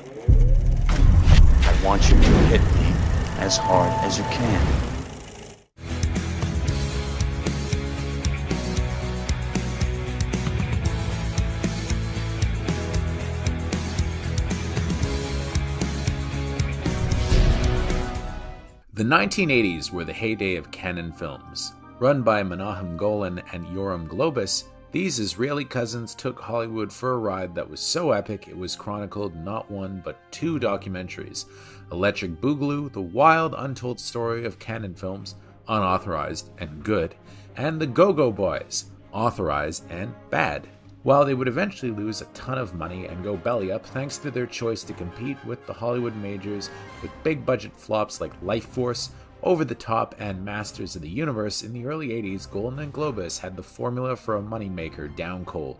I want you to hit me as hard as you can. The 1980s were the heyday of Canon Films. Run by Menahem Golan and Yoram Globus, these Israeli cousins took Hollywood for a ride that was so epic it was chronicled not one but two documentaries: Electric Boogaloo, the wild untold story of Canon Films, unauthorized and good, and The Go-Go Boys, authorized and bad. While they would eventually lose a ton of money and go belly up thanks to their choice to compete with the Hollywood majors with big budget flops like Life Force, Over the Top, and Masters of the Universe, in the early 80s, Golan and Globus had the formula for a moneymaker down cold.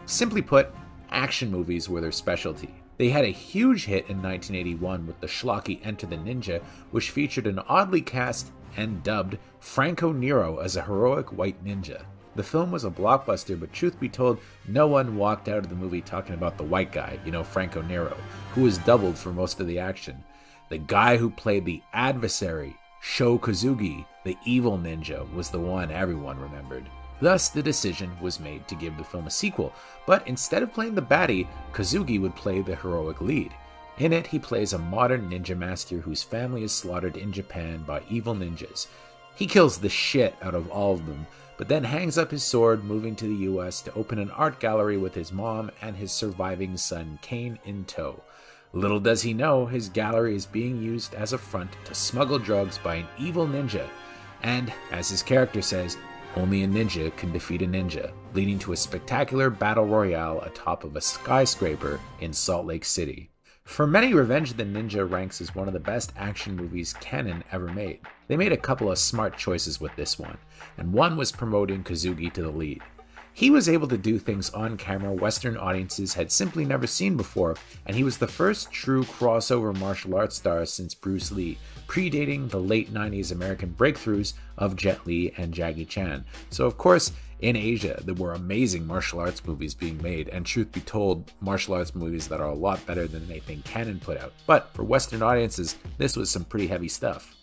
Simply put, action movies were their specialty. They had a huge hit in 1981 with the schlocky Enter the Ninja, which featured an oddly cast and dubbed Franco Nero as a heroic white ninja. The film was a blockbuster, but truth be told, no one walked out of the movie talking about the white guy, Franco Nero, who was doubled for most of the action. The guy who played the adversary, Sho Kosugi, the evil ninja, was the one everyone remembered. Thus, the decision was made to give the film a sequel, but instead of playing the baddie, Kosugi would play the heroic lead. In it, he plays a modern ninja master whose family is slaughtered in Japan by evil ninjas. He kills the shit out of all of them, but then hangs up his sword, moving to the US to open an art gallery with his mom and his surviving son Kane in tow. Little does he know, his gallery is being used as a front to smuggle drugs by an evil ninja. And, as his character says, only a ninja can defeat a ninja, leading to a spectacular battle royale atop of a skyscraper in Salt Lake City. For many, Revenge of the Ninja ranks as one of the best action movies Canon ever made. They made a couple of smart choices with this one, and one was promoting Kosugi to the lead. He was able to do things on camera Western audiences had simply never seen before, and he was the first true crossover martial arts star since Bruce Lee, predating the late 90s American breakthroughs of Jet Li and Jackie Chan. So of course, in Asia, there were amazing martial arts movies being made, and truth be told, martial arts movies that are a lot better than anything Canon put out. But for Western audiences, this was some pretty heavy stuff.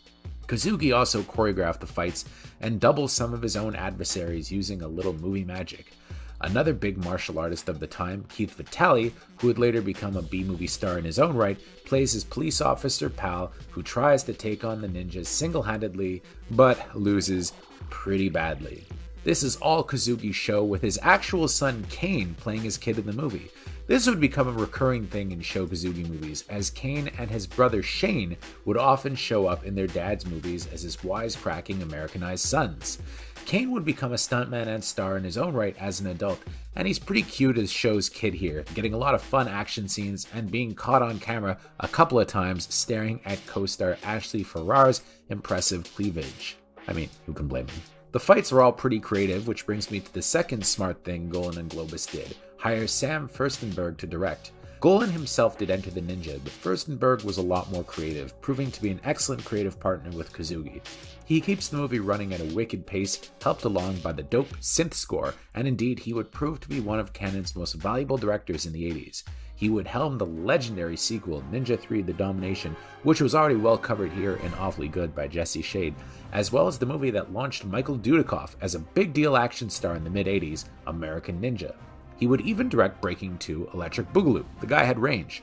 Kosugi also choreographed the fights and doubled some of his own adversaries using a little movie magic. Another big martial artist of the time, Keith Vitale, who would later become a B-movie star in his own right, plays his police officer pal who tries to take on the ninjas single-handedly, but loses pretty badly. This is all Kosugi's show, with his actual son Kane playing his kid in the movie. This would become a recurring thing in Sho Kosugi movies, as Kane and his brother Shane would often show up in their dad's movies as his wisecracking Americanized sons. Kane would become a stuntman and star in his own right as an adult, and he's pretty cute as Sho's kid here, getting a lot of fun action scenes and being caught on camera a couple of times staring at co-star Ashley Farrar's impressive cleavage. I mean, who can blame him? The fights are all pretty creative, which brings me to the second smart thing Golan and Globus did: hire Sam Firstenberg to direct. Golan himself did Enter the Ninja, but Firstenberg was a lot more creative, proving to be an excellent creative partner with Kosugi. He keeps the movie running at a wicked pace, helped along by the dope synth score, and indeed he would prove to be one of Canon's most valuable directors in the 80s. He would helm the legendary sequel, Ninja 3: The Domination, which was already well covered here in Awfully Good by Jesse Shade, as well as the movie that launched Michael Dudikoff as a big deal action star in the mid-80s, American Ninja. He would even direct Breaking 2: Electric Boogaloo. The guy had range.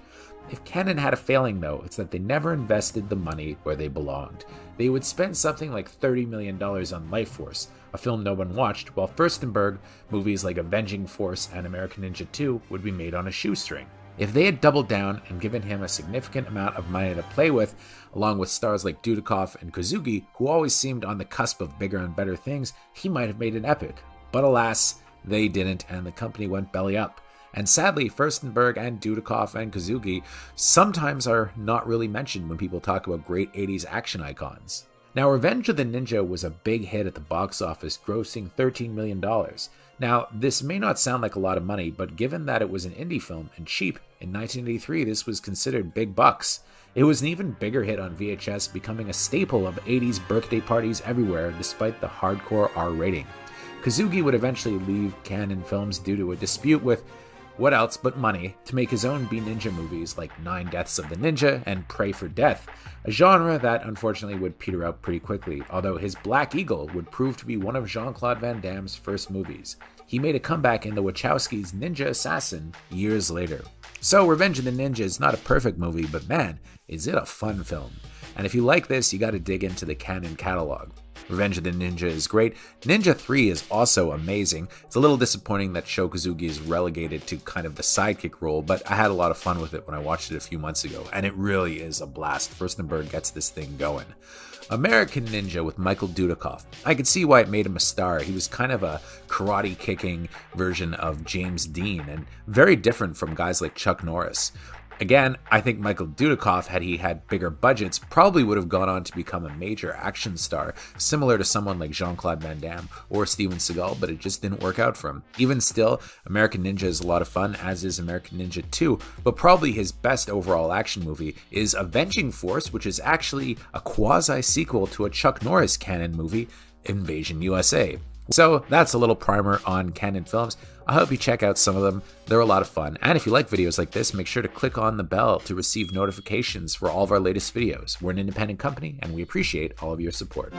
If Canon had a failing though, it's that they never invested the money where they belonged. They would spend something like $30 million on Life Force, a film no one watched, while Firstenberg movies like Avenging Force and American Ninja 2 would be made on a shoestring. If they had doubled down and given him a significant amount of money to play with, along with stars like Dudikoff and Kosugi, who always seemed on the cusp of bigger and better things, he might have made an epic. But alas, they didn't, and the company went belly up. And sadly, Firstenberg and Dudikoff and Kosugi sometimes are not really mentioned when people talk about great 80s action icons. Now, Revenge of the Ninja was a big hit at the box office, grossing $13 million. Now, this may not sound like a lot of money, but given that it was an indie film and cheap, in 1983 this was considered big bucks. It was an even bigger hit on VHS, becoming a staple of 80s birthday parties everywhere despite the hardcore R rating. Kosugi would eventually leave Canon Films due to a dispute with what else but money to make his own B-ninja movies like Nine Deaths of the Ninja and Pray for Death, a genre that unfortunately would peter out pretty quickly, although his Black Eagle would prove to be one of Jean-Claude Van Damme's first movies. He made a comeback in the Wachowskis' Ninja Assassin years later. So Revenge of the Ninja is not a perfect movie, but man, is it a fun film. And if you like this, you gotta dig into the Canon catalog. Revenge of the Ninja is great. Ninja 3 is also amazing. It's a little disappointing that Sho Kosugi is relegated to kind of the sidekick role, but I had a lot of fun with it when I watched it a few months ago, and it really is a blast. Firstenberg gets this thing going. American Ninja with Michael Dudikoff. I could see why it made him a star. He was kind of a karate-kicking version of James Dean, and very different from guys like Chuck Norris. Again, I think Michael Dudikoff, had he had bigger budgets, probably would have gone on to become a major action star, similar to someone like Jean-Claude Van Damme or Steven Seagal, but it just didn't work out for him. Even still, American Ninja is a lot of fun, as is American Ninja 2, but probably his best overall action movie is Avenging Force, which is actually a quasi-sequel to a Chuck Norris canon movie, Invasion USA. So that's a little primer on Canon Films. I hope you check out some of them. They're a lot of fun. And if you like videos like this, make sure to click on the bell to receive notifications for all of our latest videos. We're an independent company and we appreciate all of your support.